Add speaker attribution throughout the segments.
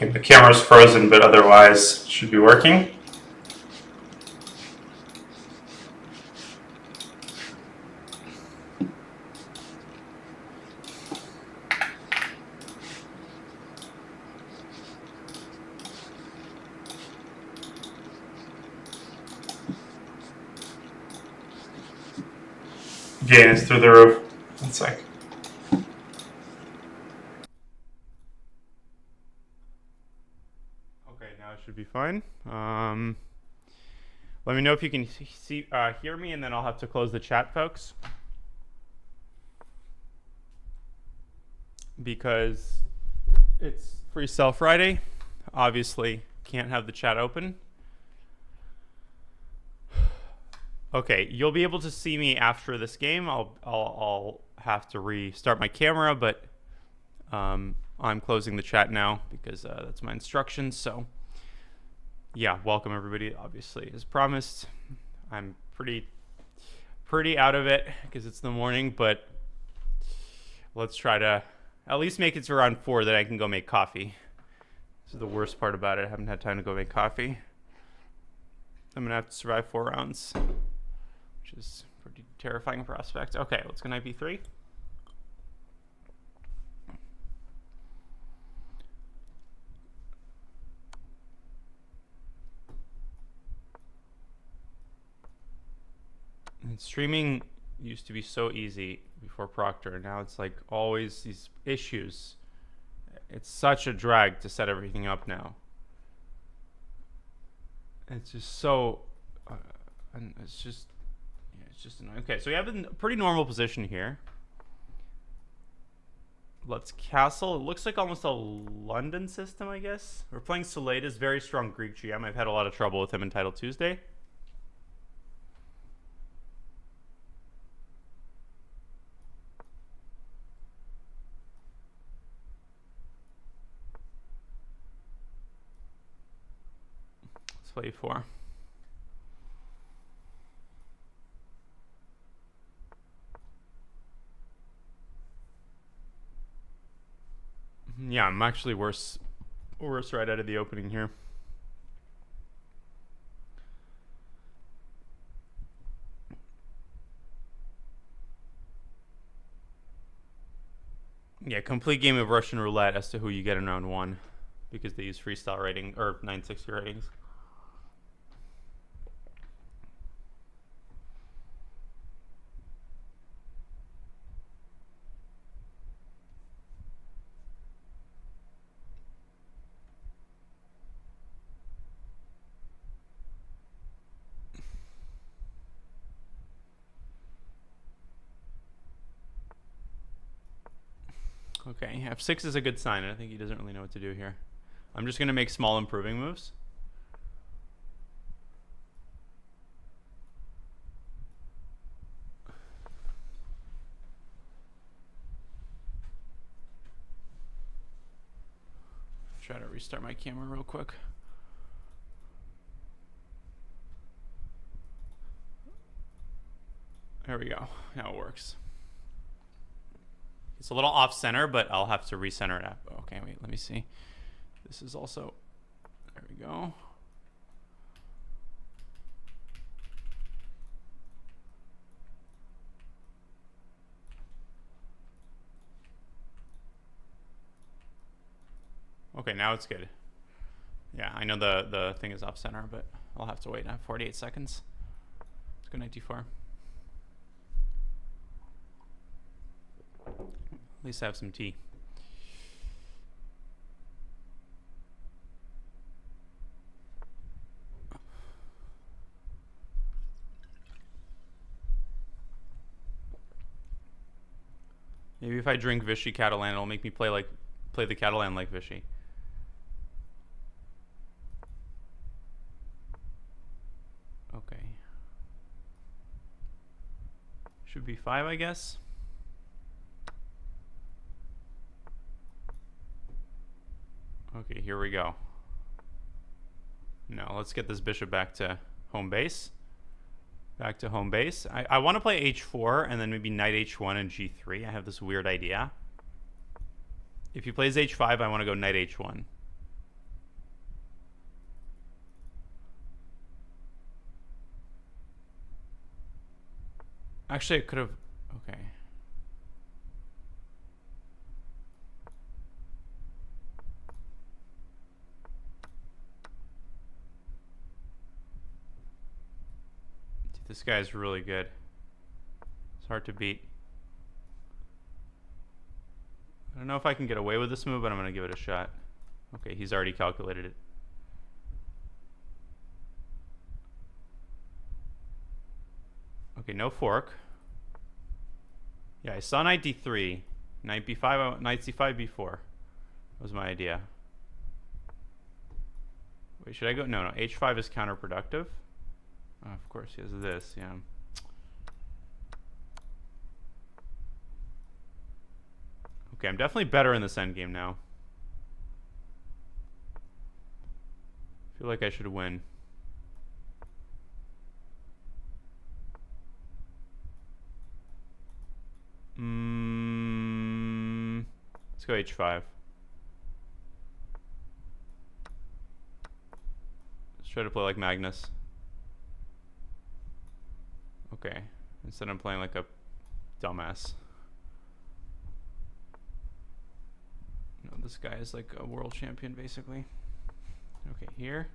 Speaker 1: Okay, the camera's frozen, but otherwise should be working. Gain is through the roof. One sec. Okay, now it should be fine. Let me know if you can hear me, and then I'll have to close the chat, folks. Because it's Freestyle Friday. Obviously, can't have the chat open. Okay, you'll be able to see me after this game. I'll have to restart my camera, but I'm closing the chat now because that's my instructions. So yeah, welcome everybody. Obviously, as promised, I'm pretty out of it because it's the morning, but let's try to at least make it to around 4 that I can go make coffee. This is the worst part about it. I haven't had time to go make coffee. I'm gonna have to survive 4 rounds, which is a pretty terrifying prospect. Okay, let's go knight b3. And streaming used to be so easy before Proctor, and now it's like always these issues. It's such a drag to set everything up now. It's just so, and it's just annoying. Okay, so we have a pretty normal position here. Let's castle. It looks like almost a London system, I guess. We're playing Saleda's very strong Greek GM. I've had a lot of trouble with him in Title Tuesday. Let's play e4. Yeah, I'm actually worse right out of the opening here. Yeah, complete game of Russian roulette as to who you get in round 1 because they use freestyle rating or 960 ratings. Okay, f6 is a good sign. I think he doesn't really know what to do here. I'm just going to make small improving moves. Try to restart my camera real quick. There we go. Now it works. It's a little off center, but I'll have to recenter it up. Okay, wait, let me see. This is also, there we go. Okay, now it's good. Yeah, I know the thing is off center, but I'll have to wait. I have 48 seconds. Let's go knight d4. At least I have some tea. Maybe if I drink Vichy Catalan, it'll make me play the Catalan like Vichy. Okay. Should be 5, I guess. Okay, here we go. Now let's get this bishop back to home base. Back to home base. I want to play h4 and then maybe knight h1 and g3. I have this weird idea. If he plays h5, I want to go knight h1. Actually, I could have... Okay. Dude, this guy is really good. It's hard to beat. I don't know if I can get away with this move, but I'm going to give it a shot. Okay, he's already calculated it. Okay, no fork. Yeah, I saw knight d3. Knight b5, knight c5, b4. Was my idea. Wait, should I go? No, h5 is counterproductive. Oh, of course, he has this, yeah. Okay, I'm definitely better in this endgame now. I feel like I should win. Let's go h5. Let's try to play like Magnus. Okay. Instead I'm playing like a dumbass. No, this guy is like a world champion basically. Okay, here.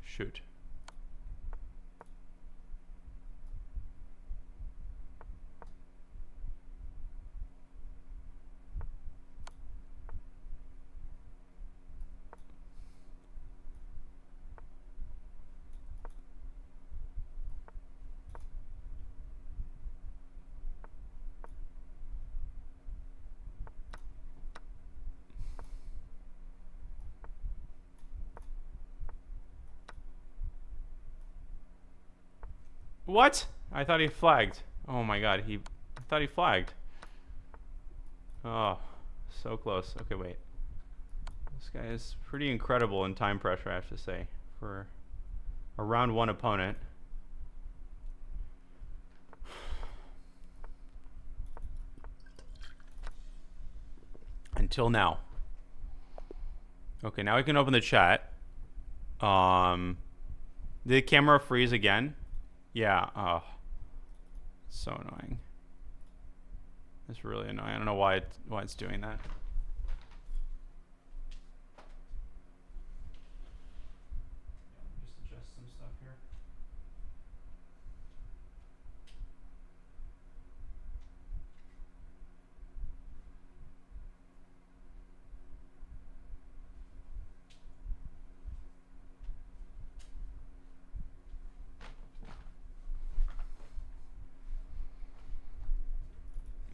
Speaker 1: Shoot. What? I thought he flagged. Oh my god, I thought he flagged. Oh, so close. Okay, wait. This guy is pretty incredible in time pressure, I have to say, for a round one opponent. Until now. Okay, now we can open the chat. Did the camera freeze again? Yeah, oh. So annoying. It's really annoying. I don't know why it's doing that. Just adjust some stuff here.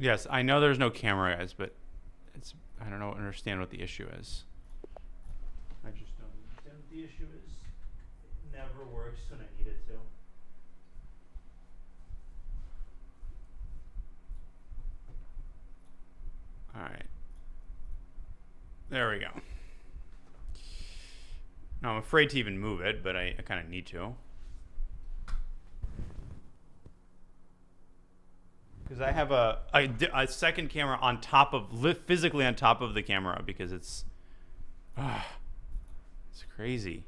Speaker 1: Yes, I know there's no camera, guys, but I don't understand what the issue is. I just don't understand what the issue is. It never works when I need it to. Alright. There we go. Now, I'm afraid to even move it, but I kind of need to. Because I have a second camera on top of, physically on top of the camera, because it's crazy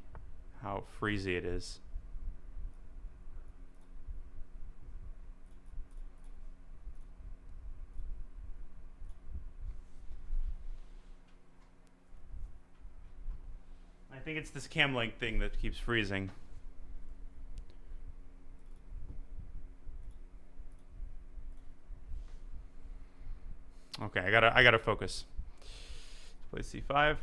Speaker 1: how freezy it is. I think it's this cam link thing that keeps freezing. Okay, I gotta focus. Let's play c5.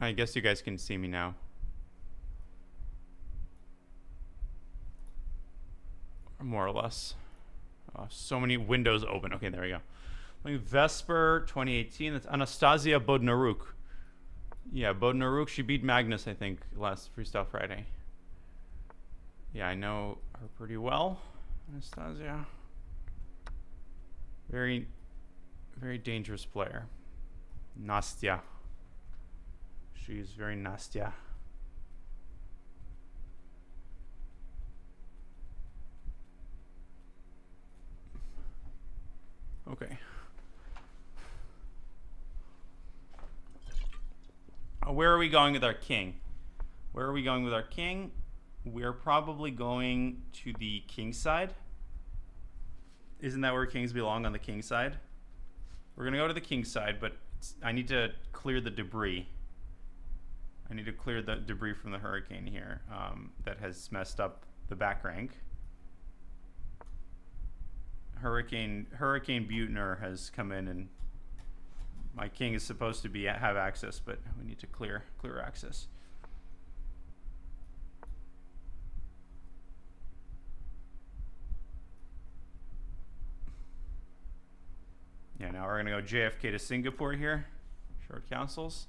Speaker 1: I guess you guys can see me now. More or less. Oh, so many windows open. Okay, there we go. Like Vesper 2018. That's Anastasia Bodnaruk. Yeah, Bodnaruk. She beat Magnus, I think, last Freestyle Friday. Yeah, I know her pretty well. Anastasia. Very, very dangerous player. Nastya. She's very Nastya. Okay. Where are we going with our king? Where are we going with our king? We're probably going to the king side. Isn't that where kings belong, on the king side? We're going to go to the king side, but I need to clear the debris. I need to clear the debris from the hurricane here that has messed up the back rank. Hurricane Buettner has come in, and my king is supposed to have access, but we need to clear access. Yeah, now we're gonna go JFK to Singapore here. Short councils.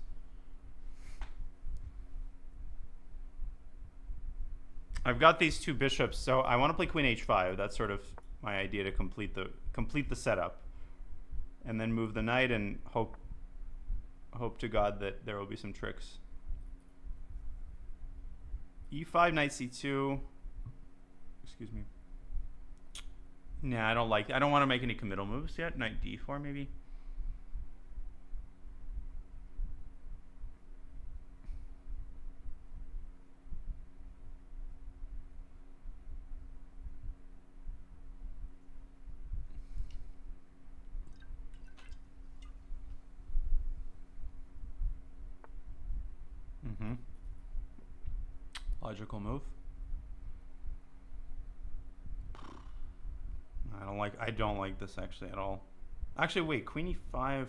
Speaker 1: I've got these two bishops, so I want to play Queen H5. That's sort of my idea to complete the setup, and then move the knight and hope to God that there will be some tricks. E5, knight C2. Excuse me. Nah, I don't want to make any committal moves yet. Knight D4 maybe. Logical move. I don't like this actually at all. Actually, wait, Queen E5.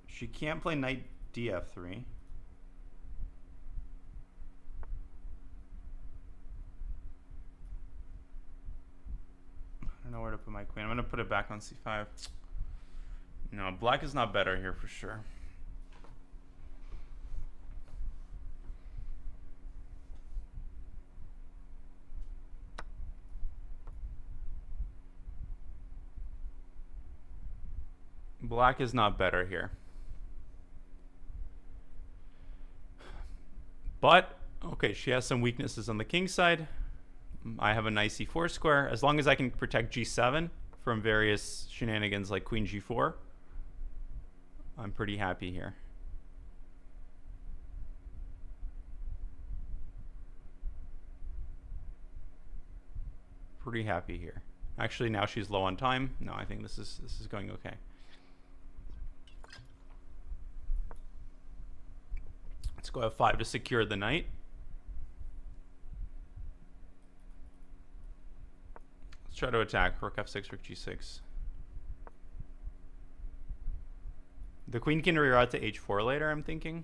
Speaker 1: She can't play Knight DF3. I don't know where to put my queen. I'm gonna put it back on C5. No, black is not better here for sure. Black is not better here. But, okay, she has some weaknesses on the king side. I have a nice E4 square. As long as I can protect G7 from various shenanigans like Queen G4, I'm pretty happy here. Pretty happy here. Actually, now she's low on time. No, I think this is going okay. Let's go F5 to secure the knight. Let's try to attack. Rook F6, Rook G6. The queen can reroute to H4 later, I'm thinking.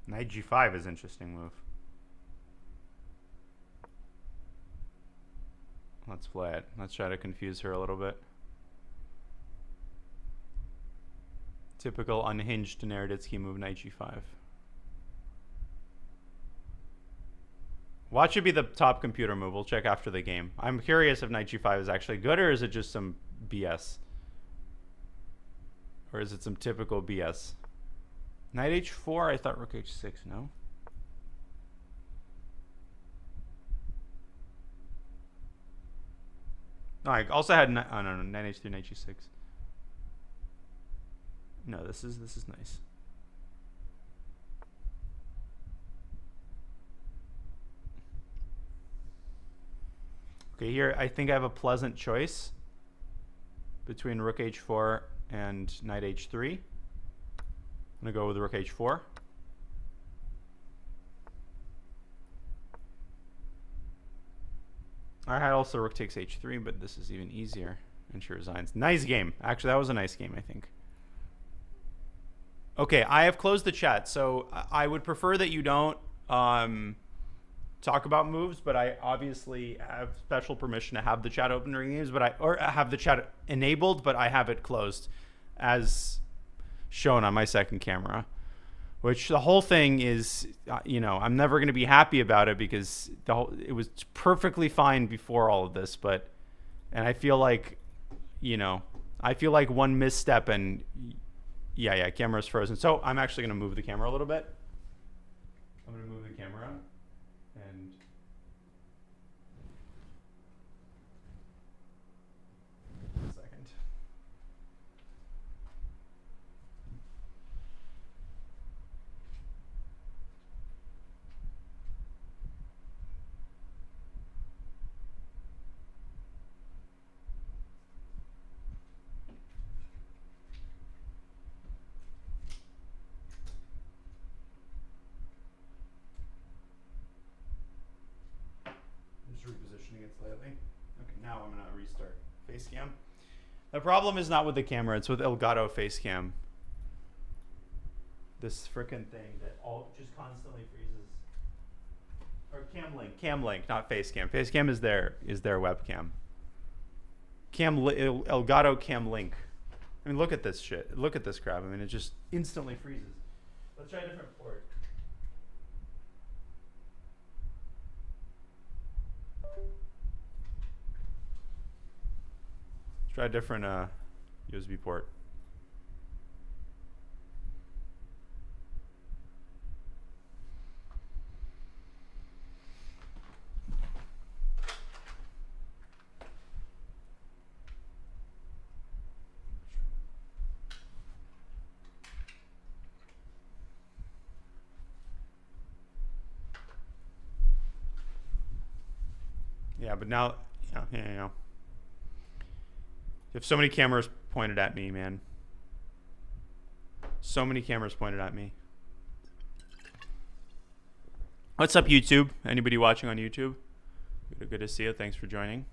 Speaker 1: Knight G5 is an interesting move. Let's play it. Let's try to confuse her a little bit. Typical unhinged Naroditsky move, Knight G5. Watch it be the top computer move. We'll check after the game. I'm curious if Knight G5 is actually good, or is it just some BS? Or is it some typical BS? Knight H4, I thought Rook H6, no? No, I also had, oh no, Knight H3, Knight G6. No, this is nice. Okay, here I think I have a pleasant choice between Rook H4 and Knight H3. I'm going to go with Rook H4. I had also Rook takes H3, but this is even easier. And she resigns. Nice game. Actually, that was a nice game, I think. Okay, I have closed the chat, so I would prefer that you don't talk about moves, but I obviously have special permission to have the chat open during games, or have the chat enabled, but I have it closed as shown on my second camera, which the whole thing is, I'm never going to be happy about it because it was perfectly fine before all of this, and I feel like, you know, I feel like one misstep and yeah, camera's frozen. So I'm actually going to move the camera a little bit. I'm going to move the camera and a second. Just repositioning it slightly. Okay, now I'm going to restart Facecam. The problem is not with the camera, it's with Elgato Facecam. This frickin' thing that all just constantly freezes. Or Camlink, not Facecam. Facecam is their webcam. Elgato Camlink. I mean, look at this shit. Look at this crap. I mean, it just instantly freezes. Let's try a different port. Let's try a different USB port. Yeah, but now, you know. You have so many cameras pointed at me, man. So many cameras pointed at me. What's up, YouTube? Anybody watching on YouTube? Good to see you. Thanks for joining.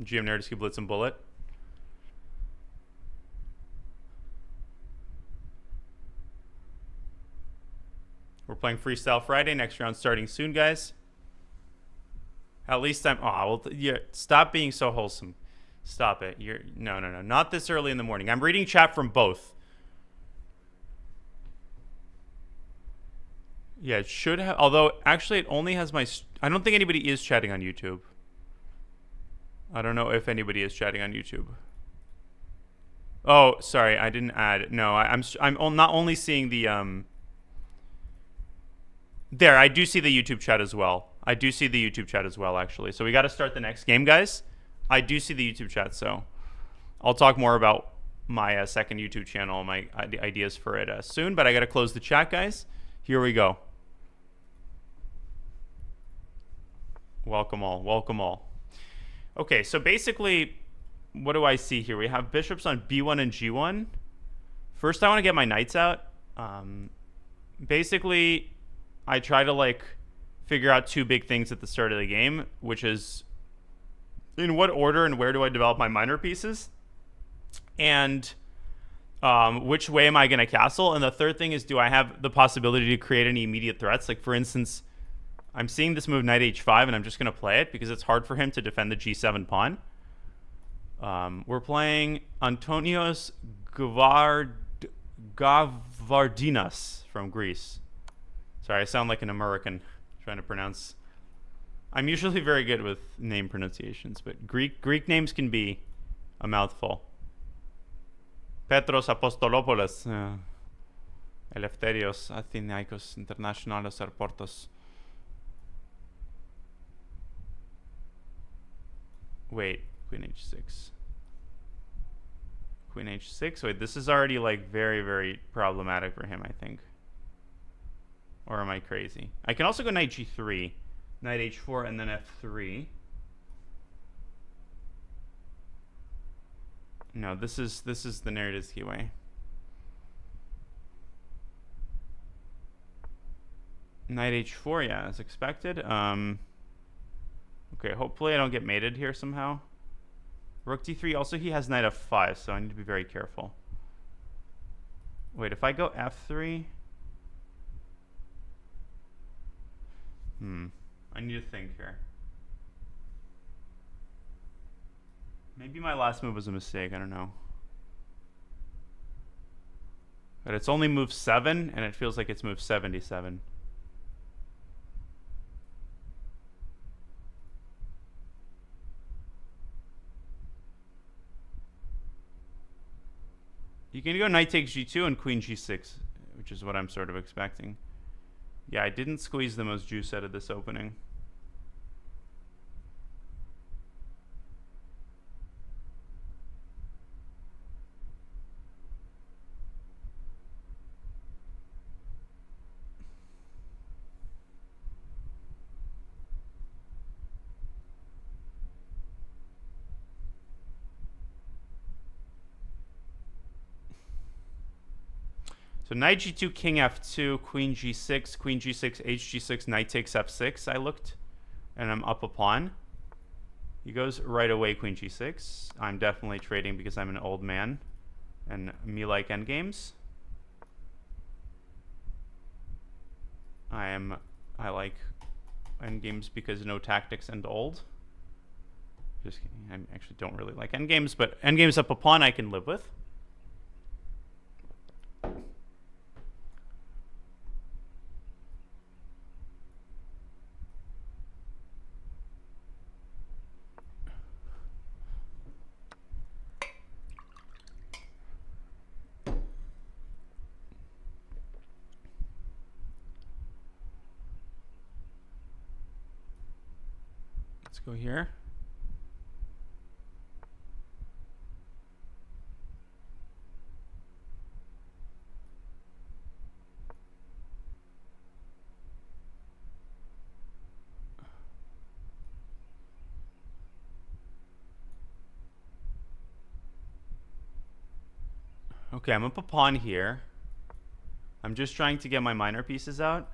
Speaker 1: GM Nerdisky Blitz and Bullet. We're playing Freestyle Friday. Next round starting soon, guys. At least I'm... Oh, well, yeah, stop being so wholesome. Stop it. No. Not this early in the morning. I'm reading chat from both. Yeah, it should have... Although, actually, it only has my... I don't think anybody is chatting on YouTube. I don't know if anybody is chatting on YouTube. Oh, sorry. I didn't add... No, I'm not only seeing the... There, I do see the YouTube chat as well. I do see the YouTube chat as well, actually. So we got to start the next game, guys. I do see the YouTube chat, so I'll talk more about my second YouTube channel, my ideas for it soon. But I got to close the chat, guys. Here we go. Welcome all. Welcome all. Okay, so basically, what do I see here? We have bishops on b1 and g1. First, I want to get my knights out. Basically, I try to, like, figure out two big things at the start of the game, which is in what order and where do I develop my minor pieces, and which way am I going to castle, and the third thing is, do I have the possibility to create any immediate threats? Like, for instance, I'm seeing this move knight h5, and I'm just going to play it because it's hard for him to defend the g7 pawn. We're playing Antonios Gavardinas from Greece. Sorry, I sound like an American trying to pronounce. I'm usually very good with name pronunciations, but Greek names can be a mouthful. Petros Apostolopoulos, Eleftherios Athinaikos Internationalis Airportos. Wait, Queen h6. Queen h6. Wait, this is already like very, very problematic for him, I think. Or am I crazy? I can also go knight g3, knight h4, and then f3. No, this is the Nerdisky way. Knight h4, yeah, as expected. Okay, hopefully I don't get mated here somehow. Rook d3. Also, he has knight f5, so I need to be very careful. Wait, if I go f3... I need to think here. Maybe my last move was a mistake. I don't know. But it's only move 7, and it feels like it's move 77. You can go knight takes g2 and queen g6, which is what I'm sort of expecting. Yeah, I didn't squeeze the most juice out of this opening. So knight g2, king f2, queen g6, queen g6, hg6, knight takes f6. I looked, and I'm up a pawn. He goes right away, queen g6. I'm definitely trading because I'm an old man, and me like endgames. I like endgames because no tactics and old. Just kidding. I actually don't really like endgames, but endgames up a pawn I can live with. Let's go here. Okay, I'm up a pawn here. I'm just trying to get my minor pieces out.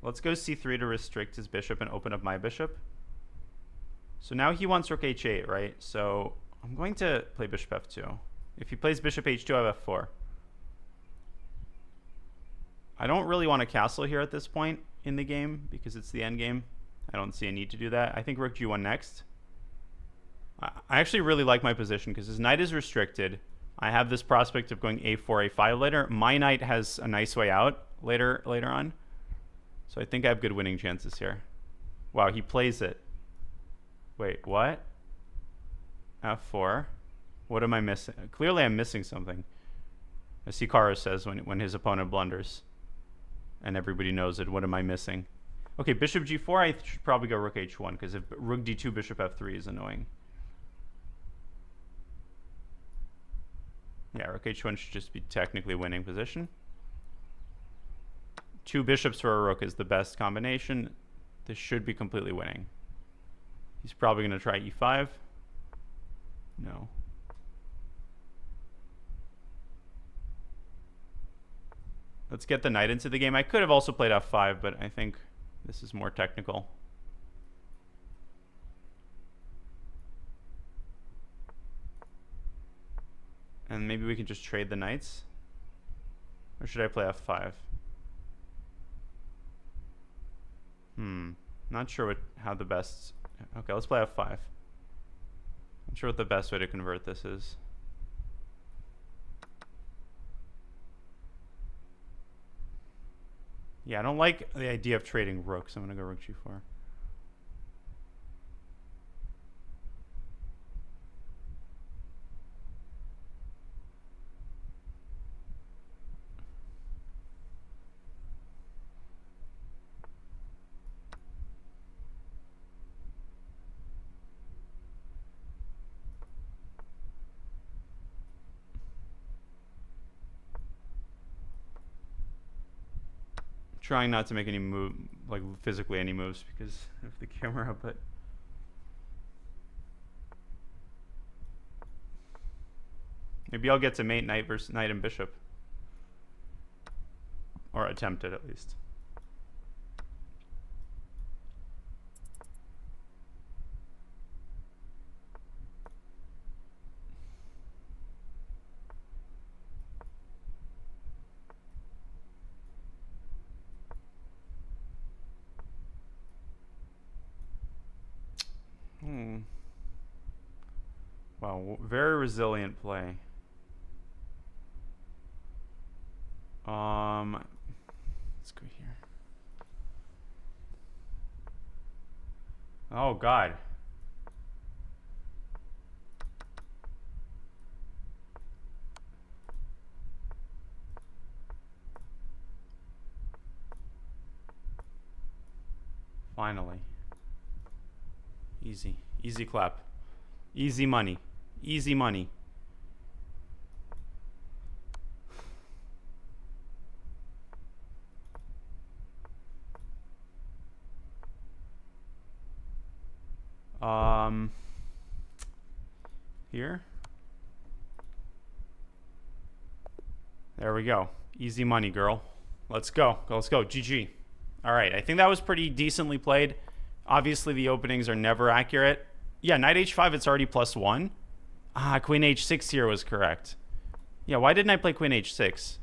Speaker 1: Let's go c3 to restrict his bishop and open up my bishop. So now he wants rook h8, right? So I'm going to play bishop f2. If he plays bishop h2, I have f4. I don't really want a castle here at this point in the game because it's the end game. I don't see a need to do that. I think rook g1 next. I actually really like my position because his knight is restricted. I have this prospect of going a4, a5 later. My knight has a nice way out later on. So I think I have good winning chances here. Wow, he plays it. Wait, what? f4. What am I missing? Clearly I'm missing something. As Hikaru says when his opponent blunders. And everybody knows it. What am I missing? Okay, bishop g4, I should probably go rook h1 because if rook d2, bishop f3 is annoying. Yeah, rook h1 should just be technically winning position. 2 bishops for a rook is the best combination. This should be completely winning. He's probably going to try e5. No. Let's get the knight into the game. I could have also played f5, but I think this is more technical. And maybe we can just trade the knights. Or should I play f5? Not sure how the best... Okay, let's play f5. Not sure what the best way to convert this is. Yeah, I don't like the idea of trading rooks. I'm going to go rook g4. Trying not to make any move, like physically any moves because of the camera, but maybe I'll get to mate knight versus knight and bishop, or attempt it at least. Wow, very resilient play. Let's go here. Oh God. Finally. Easy. Easy clap. Easy money. Easy money. Here. There we go. Easy money, girl. Let's go. Let's go. GG. All right. I think that was pretty decently played. Obviously, the openings are never accurate. Yeah, knight h5, it's already +1. Ah, queen h6 here was correct. Yeah, why didn't I play queen h6?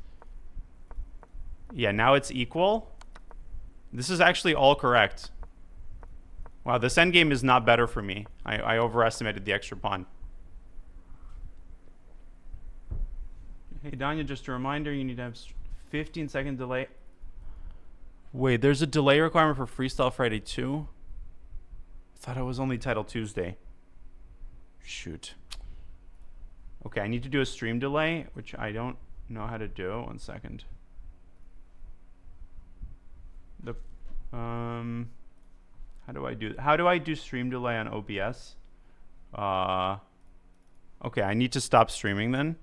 Speaker 1: Yeah, now it's equal. This is actually all correct. Wow, this endgame is not better for me. I overestimated the extra pawn. Hey, Danya, just a reminder, you need to have 15-second delay. Wait, there's a delay requirement for Freestyle Friday too? I thought it was only Title Tuesday. Shoot. Okay, I need to do a stream delay, which I don't know how to do. 1 second. How do I do stream delay on OBS? Okay, I need to stop streaming then.